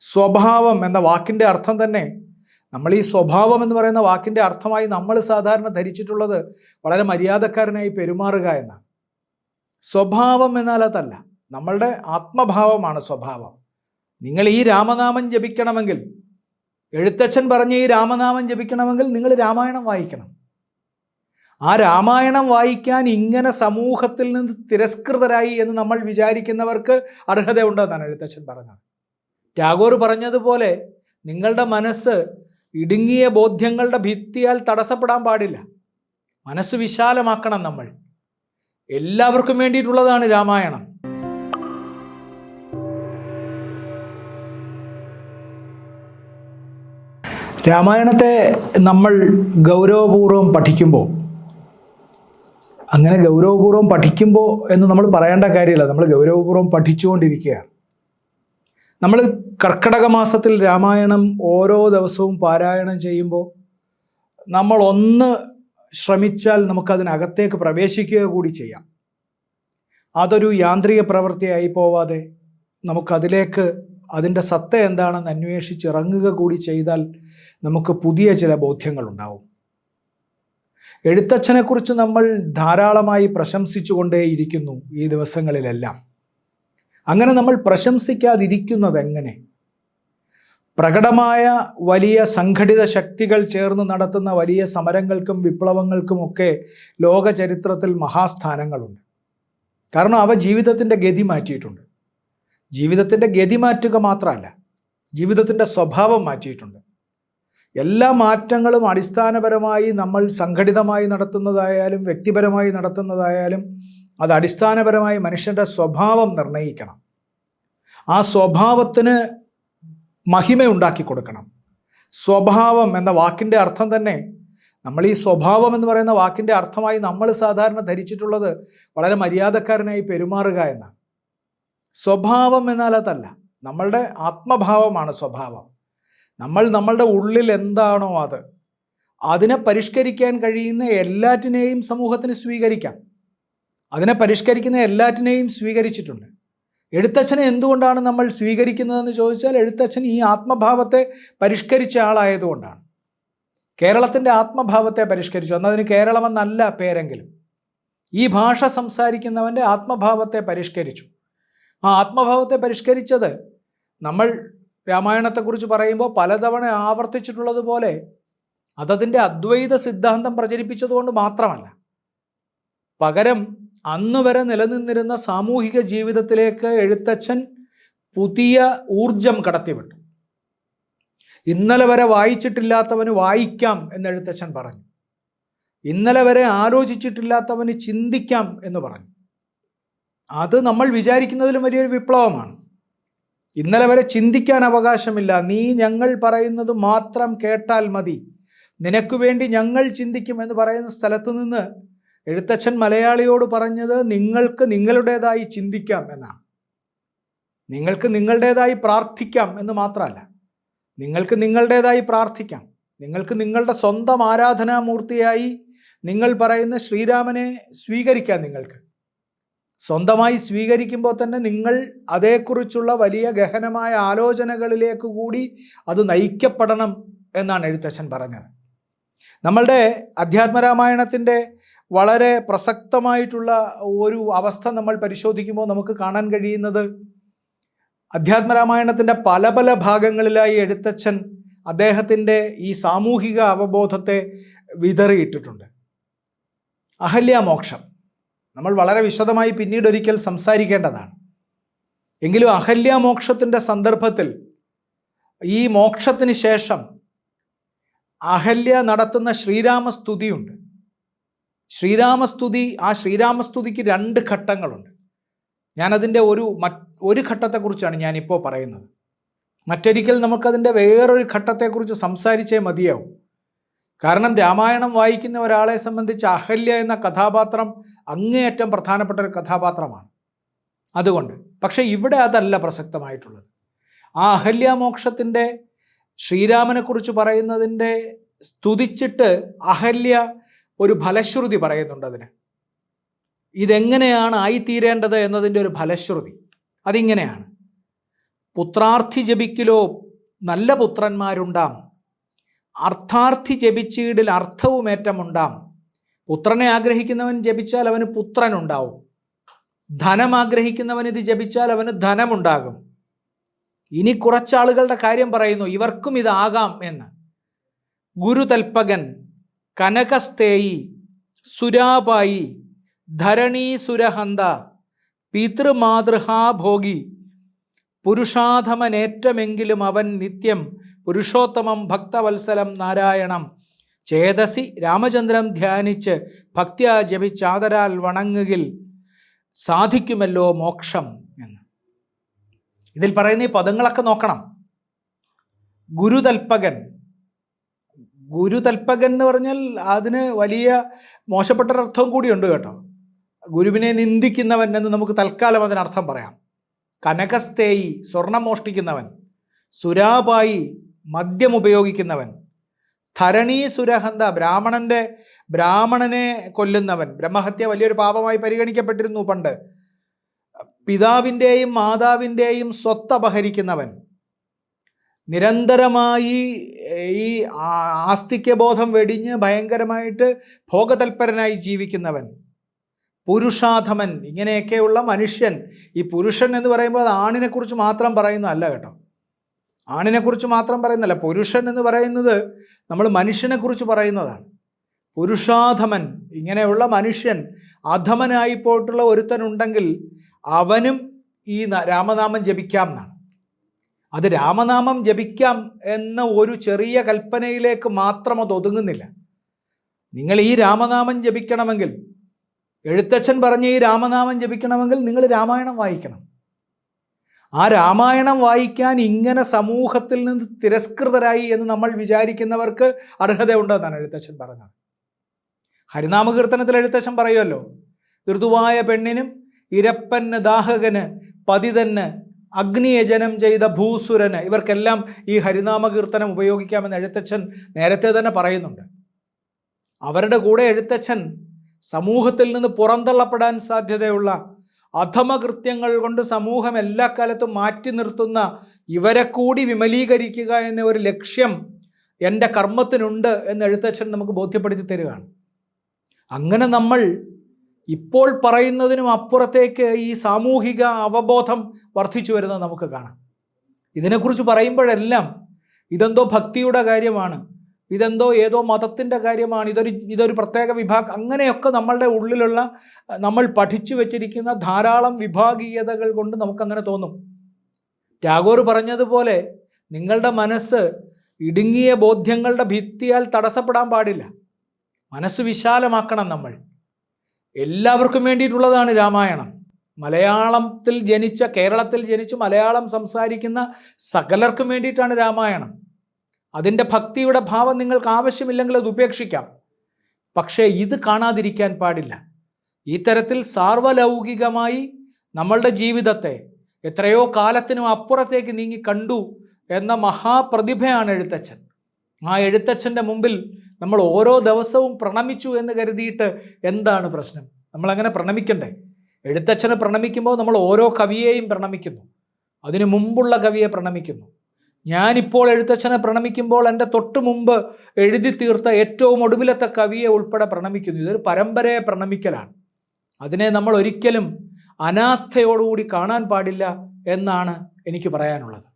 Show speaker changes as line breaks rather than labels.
സ്വഭാവം എന്ന വാക്കിൻ്റെ അർത്ഥം തന്നെ, നമ്മൾ ഈ സ്വഭാവം എന്ന് പറയുന്ന വാക്കിൻ്റെ അർത്ഥമായി നമ്മൾ സാധാരണ ധരിച്ചിട്ടുള്ളത് വളരെ മര്യാദക്കാരനായി പെരുമാറുക എന്നാണ്. സ്വഭാവം എന്നാൽ അതല്ല, നമ്മളുടെ ആത്മഭാവമാണ് സ്വഭാവം. നിങ്ങൾ ഈ രാമനാമം ജപിക്കണമെങ്കിൽ, എഴുത്തച്ഛൻ പറഞ്ഞ ഈ രാമനാമം ജപിക്കണമെങ്കിൽ നിങ്ങൾ രാമായണം വായിക്കണം. ആ രാമായണം വായിക്കാൻ ഇങ്ങനെ സമൂഹത്തിൽ നിന്ന് തിരസ്കൃതരായി എന്ന് നമ്മൾ വിചാരിക്കുന്നവർക്ക് അർഹതയുണ്ടെന്നാണ് എഴുത്തച്ഛൻ പറഞ്ഞത്. ടാഗോർ പറഞ്ഞതുപോലെ നിങ്ങളുടെ മനസ്സ് ഇടുങ്ങിയ ബോധ്യങ്ങളുടെ ഭിത്തിയാൽ തടസ്സപ്പെടാൻ പാടില്ല. മനസ്സ് വിശാലമാക്കണം. നമ്മൾ എല്ലാവർക്കും വേണ്ടിയിട്ടുള്ളതാണ് രാമായണം. രാമായണത്തെ നമ്മൾ ഗൗരവപൂർവ്വം പഠിക്കുമ്പോൾ, അങ്ങനെ ഗൗരവപൂർവ്വം പഠിക്കുമ്പോൾ എന്ന് നമ്മൾ പറയേണ്ട കാര്യമില്ല, നമ്മൾ ഗൗരവപൂർവ്വം പഠിച്ചുകൊണ്ടിരിക്കുകയാണ്. നമ്മൾ കർക്കിടക മാസത്തിൽ രാമായണം ഓരോ ദിവസവും പാരായണം ചെയ്യുമ്പോൾ നമ്മൾ ഒന്ന് ശ്രമിച്ചാൽ നമുക്കതിനകത്തേക്ക് പ്രവേശിക്കുക കൂടി ചെയ്യാം. അതൊരു യാന്ത്രിക പ്രവൃത്തിയായി പോവാതെ നമുക്കതിലേക്ക് അതിൻ്റെ സത്ത എന്താണെന്ന് അന്വേഷിച്ചിറങ്ങുക കൂടി ചെയ്താൽ നമുക്ക് പുതിയ ചില ബോധ്യങ്ങളുണ്ടാവും. എഴുത്തച്ഛനെക്കുറിച്ച് നമ്മൾ ധാരാളമായി പ്രശംസിച്ചുകൊണ്ടേയിരിക്കുന്നു ഈ ദിവസങ്ങളിലെല്ലാം. അങ്ങനെ നമ്മൾ പ്രശംസിക്കാതിരിക്കുന്നത് എങ്ങനെ? പ്രകടമായ വലിയ സംഘടിത ശക്തികൾ ചേർന്ന് നടത്തുന്ന വലിയ സമരങ്ങൾക്കും വിപ്ലവങ്ങൾക്കുമൊക്കെ ലോക ചരിത്രത്തിൽ മഹാസ്ഥാനങ്ങളുണ്ട്. കാരണം അവ ജീവിതത്തിൻ്റെ ഗതി മാറ്റിയിട്ടുണ്ട്. ജീവിതത്തിൻ്റെ ഗതി മാറ്റുക മാത്രമല്ല, ജീവിതത്തിൻ്റെ സ്വഭാവം മാറ്റിയിട്ടുണ്ട്. എല്ലാ മാറ്റങ്ങളും അടിസ്ഥാനപരമായി നമ്മൾ സംഘടിതമായി നടത്തുന്നതായാലും വ്യക്തിപരമായി നടത്തുന്നതായാലും അത് അടിസ്ഥാനപരമായി മനുഷ്യൻ്റെ സ്വഭാവം നിർണ്ണയിക്കണം. ആ സ്വഭാവത്തിന് മഹിമയുണ്ടാക്കി കൊടുക്കണം. സ്വഭാവം എന്ന വാക്കിൻ്റെ അർത്ഥം തന്നെ, നമ്മൾ ഈ സ്വഭാവം എന്ന് പറയുന്ന വാക്കിൻ്റെ അർത്ഥമായി നമ്മൾ സാധാരണ ധരിച്ചിട്ടുള്ളത് വളരെ മര്യാദക്കാരനായി പെരുമാറുക എന്നാണ്. സ്വഭാവം എന്നാൽ അതല്ല, നമ്മളുടെ ആത്മഭാവമാണ് സ്വഭാവം. നമ്മളുടെ ഉള്ളിൽ എന്താണോ അതിനെ പരിഷ്കരിക്കാൻ കഴിയുന്ന എല്ലാറ്റിനെയും സമൂഹത്തിന് സ്വീകരിക്കാം. അതിനെ പരിഷ്കരിക്കുന്ന എല്ലാറ്റിനെയും സ്വീകരിച്ചിട്ടുണ്ട്. എഴുത്തച്ഛനെ എന്തുകൊണ്ടാണ് നമ്മൾ സ്വീകരിക്കുന്നതെന്ന് ചോദിച്ചാൽ, എഴുത്തച്ഛൻ ഈ ആത്മഭാവത്തെ പരിഷ്കരിച്ച ആളായതുകൊണ്ടാണ്. കേരളത്തിൻ്റെ ആത്മഭാവത്തെ പരിഷ്കരിച്ചു. എന്നതിന് കേരളമെന്നല്ല പേരെങ്കിലും, ഈ ഭാഷ സംസാരിക്കുന്നവൻ്റെ ആത്മഭാവത്തെ പരിഷ്കരിച്ചു. ആ ആത്മഭാവത്തെ പരിഷ്കരിച്ചത് നമ്മൾ രാമായണത്തെക്കുറിച്ച് പറയുമ്പോൾ പലതവണ ആവർത്തിച്ചിട്ടുള്ളതുപോലെ അതതിൻ്റെ അദ്വൈത സിദ്ധാന്തം പ്രചരിപ്പിച്ചതുകൊണ്ട് മാത്രമല്ല, പകരം അന്ന് വരെ നിലനിന്നിരുന്ന സാമൂഹിക ജീവിതത്തിലേക്ക് എഴുത്തച്ഛൻ പുതിയ ഊർജം കടത്തിവിട്ടു. ഇന്നലെ വരെ വായിച്ചിട്ടില്ലാത്തവന് വായിക്കാം എന്ന് എഴുത്തച്ഛൻ പറഞ്ഞു. ഇന്നലെ വരെ ആലോചിച്ചിട്ടില്ലാത്തവന് ചിന്തിക്കാം എന്ന് പറഞ്ഞു. അത് നമ്മൾ വിചാരിക്കുന്നതിലും വലിയൊരു വിപ്ലവമാണ്. ഇന്നലെ വരെ ചിന്തിക്കാൻ അവകാശമില്ല, നീ ഞങ്ങൾ പറയുന്നത് മാത്രം കേട്ടാൽ മതി, നിനക്ക് വേണ്ടി ഞങ്ങൾ ചിന്തിക്കും എന്ന് പറയുന്ന സ്ഥലത്തു നിന്ന് എഴുത്തച്ഛൻ മലയാളിയോട് പറഞ്ഞത് നിങ്ങൾക്ക് നിങ്ങളുടേതായി ചിന്തിക്കാം എന്നാണ്. നിങ്ങൾക്ക് നിങ്ങളുടേതായി പ്രാർത്ഥിക്കാം എന്ന് മാത്രമല്ല, നിങ്ങൾക്ക് നിങ്ങളുടേതായി പ്രാർത്ഥിക്കാം. നിങ്ങൾക്ക് നിങ്ങളുടെ സ്വന്തം ആരാധനാമൂർത്തിയായി നിങ്ങൾ പറയുന്ന ശ്രീരാമനെ സ്വീകരിക്കാം. നിങ്ങൾക്ക് സ്വന്തമായി സ്വീകരിക്കുമ്പോൾ തന്നെ നിങ്ങൾ അതേക്കുറിച്ചുള്ള വലിയ ഗഹനമായ ആലോചനകളിലേക്ക് കൂടി അത് നയിക്കപ്പെടണം എന്നാണ് എഴുത്തച്ഛൻ പറഞ്ഞത്. നമ്മളുടെ അധ്യാത്മരാമായണത്തിൻ്റെ വളരെ പ്രസക്തമായിട്ടുള്ള ഒരു അവസ്ഥ നമ്മൾ പരിശോധിക്കുമ്പോൾ നമുക്ക് കാണാൻ കഴിയുന്നത്, അധ്യാത്മരാമായണത്തിൻ്റെ പല പല ഭാഗങ്ങളിലായി എഴുത്തച്ഛൻ അദ്ദേഹത്തിൻ്റെ ഈ സാമൂഹിക അവബോധത്തെ വിതറിയിട്ടിട്ടുണ്ട്. അഹല്യാമോക്ഷം നമ്മൾ വളരെ വിശദമായി പിന്നീടൊരിക്കൽ സംസാരിക്കേണ്ടതാണ്. എങ്കിലും അഹല്യാമോക്ഷത്തിൻ്റെ സന്ദർഭത്തിൽ ഈ മോക്ഷത്തിന് ശേഷം അഹല്യ നടത്തുന്ന ശ്രീരാമസ്തുതിയുണ്ട്. ശ്രീരാമസ്തുതി, ആ ശ്രീരാമസ്തുതിക്ക് 2 ഘട്ടങ്ങളുണ്ട്. ഞാനതിൻ്റെ ഒരു ഘട്ടത്തെക്കുറിച്ചാണ് ഞാനിപ്പോൾ പറയുന്നത്. മറ്റൊരിക്കൽ നമുക്കതിൻ്റെ വേറൊരു ഘട്ടത്തെക്കുറിച്ച് സംസാരിച്ചേ മതിയാവും. കാരണം രാമായണം വായിക്കുന്ന ഒരാളെ സംബന്ധിച്ച് അഹല്യ എന്ന കഥാപാത്രം അങ്ങേയറ്റം പ്രധാനപ്പെട്ട ഒരു കഥാപാത്രമാണ്. അതുകൊണ്ട് പക്ഷേ ഇവിടെ അതല്ല പ്രസക്തമായിട്ടുള്ളത്. ആ അഹല്യാമോക്ഷത്തിൻ്റെ ശ്രീരാമനെക്കുറിച്ച് പറയുന്നതിൻ്റെ സ്തുതിച്ചിട്ട് അഹല്യ ഒരു ഫലശ്രുതി പറയുന്നുണ്ട്. അതിന് ഇതെങ്ങനെയാണ് ആയിത്തീരേണ്ടത് എന്നതിൻ്റെ ഒരു ഫലശ്രുതി അതിങ്ങനെയാണ്: പുത്രാർത്ഥി ജപിക്കിലോ നല്ല പുത്രന്മാരുണ്ടാം, അർത്ഥാർത്ഥി ജപിച്ചീടിൽ അർത്ഥവുമേറ്റമുണ്ടാം. പുത്രനെ ആഗ്രഹിക്കുന്നവൻ ജപിച്ചാൽ അവന് പുത്രനുണ്ടാവും, ധനം ആഗ്രഹിക്കുന്നവൻ ഇത് ജപിച്ചാൽ അവന് ധനമുണ്ടാകും. ഇനി കുറച്ചാളുകളുടെ കാര്യം പറയുന്നു, ഇവർക്കും ഇതാകാം എന്ന്. ഗുരുതൽപകൻ, കനകസ്തേയി, സുരാപായി, ധരണീസുരഹന്ത, പിതൃമാതൃഹാഭോഗി, പുരുഷാധമനേറ്റമെങ്കിലും അവൻ നിത്യം പുരുഷോത്തമം ഭക്തവത്സലം നാരായണം ചേതസി രാമചന്ദ്രം ധ്യാനിച്ച് ഭക്ത്യാ ജപിച്ചാദരാൽ വണങ്ങുകിൽ സാധിക്കുമല്ലോ മോക്ഷം എന്ന്. ഇതിൽ പറയുന്ന ഈ പദങ്ങളൊക്കെ നോക്കണം. ഗുരുതൽപകൻ, ഗുരുതൽപകൻ എന്ന് പറഞ്ഞാൽ അതിന് വലിയ മോശപ്പെട്ടൊരർത്ഥവും കൂടിയുണ്ട് കേട്ടോ. ഗുരുവിനെ നിന്ദിക്കുന്നവൻ എന്ന് നമുക്ക് തൽക്കാലം അതിനർത്ഥം പറയാം. കനകസ്തേയി, സ്വർണം മോഷ്ടിക്കുന്നവൻ. സുരാപായി, മദ്യം ഉപയോഗിക്കുന്നവൻ. ധരണീസുരഹന്ത, ബ്രാഹ്മണനെ കൊല്ലുന്നവൻ. ബ്രഹ്മഹത്യ വലിയൊരു പാപമായി പരിഗണിക്കപ്പെട്ടിരുന്നു പണ്ട്. പിതാവിൻ്റെയും മാതാവിൻ്റെയും സ്വത്ത് അപഹരിക്കുന്നവൻ. നിരന്തരമായി ഈ ആസ്തിക്യബോധം വെടിഞ്ഞ് ഭയങ്കരമായിട്ട് ഭോഗതൽപരനായി ജീവിക്കുന്നവൻ. പുരുഷാധമൻ, ഇങ്ങനെയൊക്കെയുള്ള മനുഷ്യൻ. ഈ പുരുഷൻ എന്ന് പറയുമ്പോൾ അത് ആണിനെക്കുറിച്ച് മാത്രം പറയുന്നതല്ല കേട്ടോ. ആണിനെക്കുറിച്ച് മാത്രം പറയുന്നതല്ല. പുരുഷൻ എന്ന് പറയുന്നത് നമ്മൾ മനുഷ്യനെക്കുറിച്ച് പറയുന്നതാണ്. പുരുഷാധമൻ, ഇങ്ങനെയുള്ള മനുഷ്യൻ, അധമനായി പോയിട്ടുള്ള ഒരുത്തനുണ്ടെങ്കിൽ അവനും ഈ രാമനാമം ജപിക്കാം എന്നാണ്. അത് രാമനാമം ജപിക്കാം എന്ന ഒരു ചെറിയ കൽപ്പനയിലേക്ക് മാത്രം അത് ഒതുങ്ങുന്നില്ല. നിങ്ങൾ ഈ രാമനാമം ജപിക്കണമെങ്കിൽ, എഴുത്തച്ഛൻ പറഞ്ഞ ഈ രാമനാമം ജപിക്കണമെങ്കിൽ നിങ്ങൾ രാമായണം വായിക്കണം. ആ രാമായണം വായിക്കാൻ ഇങ്ങനെ സമൂഹത്തിൽ നിന്ന് തിരസ്കൃതരായി എന്ന് നമ്മൾ വിചാരിക്കുന്നവർക്ക് അർഹതയുണ്ടെന്നാണ് എഴുത്തച്ഛൻ പറഞ്ഞത്. ഹരിനാമകീർത്തനത്തിൽ എഴുത്തച്ഛൻ പറയുമല്ലോ, ഋതുവായ പെണ്ണിനും ഇരപ്പന് ദാഹകന് പതിതന് അഗ്നിയജനം ചെയ്ത ഭൂസുരന്, ഇവർക്കെല്ലാം ഈ ഹരിനാമകീർത്തനം ഉപയോഗിക്കാമെന്ന് എഴുത്തച്ഛൻ നേരത്തെ തന്നെ പറയുന്നുണ്ട്. അവരുടെ കൂടെ എഴുത്തച്ഛൻ സമൂഹത്തിൽ നിന്ന് പുറന്തള്ളപ്പെടാൻ സാധ്യതയുള്ള അധമകൃത്യങ്ങൾ കൊണ്ട് സമൂഹം എല്ലാ കാലത്തും മാറ്റി നിർത്തുന്ന ഇവരെ കൂടി വിമലീകരിക്കുക എന്ന ഒരു ലക്ഷ്യം എൻ്റെ കർമ്മത്തിനുണ്ട് എന്ന് എഴുത്തച്ഛൻ നമുക്ക് ബോധ്യപ്പെടുത്തി തരികയാണ്. അങ്ങനെ നമ്മൾ ഇപ്പോൾ പറയുന്നതിനും അപ്പുറത്തേക്ക് ഈ സാമൂഹിക അവബോധം വർദ്ധിച്ചു വരുന്നത് നമുക്ക് കാണാം. ഇതിനെക്കുറിച്ച് പറയുമ്പോഴെല്ലാം ഇതെന്തോ ഭക്തിയുടെ കാര്യമാണ്, ഇതെന്തോ ഏതോ മതത്തിൻ്റെ കാര്യമാണ്, ഇതൊരു പ്രത്യേക വിഭാഗം, അങ്ങനെയൊക്കെ നമ്മളുടെ ഉള്ളിലുള്ള നമ്മൾ പഠിച്ചു വെച്ചിരിക്കുന്ന ധാരാളം വിഭാഗീയതകൾ കൊണ്ട് നമുക്കങ്ങനെ തോന്നും. ടാഗോർ പറഞ്ഞതുപോലെ നിങ്ങളുടെ മനസ്സ് ഇടുങ്ങിയ ബോധ്യങ്ങളുടെ ഭിത്തിയാൽ തടസ്സപ്പെടാൻ പാടില്ല. മനസ്സ് വിശാലമാക്കണം നമ്മൾ. എല്ലാവർക്കും വേണ്ടിയിട്ടുള്ളതാണ് രാമായണം. മലയാളത്തിൽ ജനിച്ച, കേരളത്തിൽ ജനിച്ച് മലയാളം സംസാരിക്കുന്ന സകലർക്കും വേണ്ടിയിട്ടാണ് രാമായണം. അതിൻ്റെ ഭക്തിയുടെ ഭാവം നിങ്ങൾക്ക് ആവശ്യമില്ലെങ്കിൽ അത് ഉപേക്ഷിക്കാം. പക്ഷേ ഇത് കാണാതിരിക്കാൻ പാടില്ല. ഈ തരത്തിൽ സാർവലൗകികമായി നമ്മളുടെ ജീവിതത്തെ എത്രയോ കാലത്തിനും അപ്പുറത്തേക്ക് നീങ്ങി കണ്ടു എന്ന മഹാപ്രതിഭയാണ് എഴുത്തച്ഛൻ. ആ എഴുത്തച്ഛൻ്റെ മുമ്പിൽ നമ്മൾ ഓരോ ദിവസവും പ്രണമിച്ചു എന്ന് കരുതിയിട്ട് എന്താണ് പ്രശ്നം? നമ്മളങ്ങനെ പ്രണമിക്കണ്ടേ? എഴുത്തച്ഛനെ പ്രണമിക്കുമ്പോൾ നമ്മൾ ഓരോ കവിയെയും പ്രണമിക്കുന്നു, അതിനു മുമ്പുള്ള കവിയെ പ്രണമിക്കുന്നു. ഞാനിപ്പോൾ എഴുത്തച്ഛനെ പ്രണമിക്കുമ്പോൾ എൻ്റെ തൊട്ട് മുമ്പ് എഴുതി തീർത്ത ഏറ്റവും ഒടുവിലത്തെ കവിയെ ഉൾപ്പെടെ പ്രണമിക്കുന്നു. ഇതൊരു പരമ്പരയെ പ്രണമിക്കലാണ്. അതിനെ നമ്മൾ ഒരിക്കലും അനാസ്ഥയോടുകൂടി കാണാൻ പാടില്ല എന്നാണ് എനിക്ക് പറയാനുള്ളത്.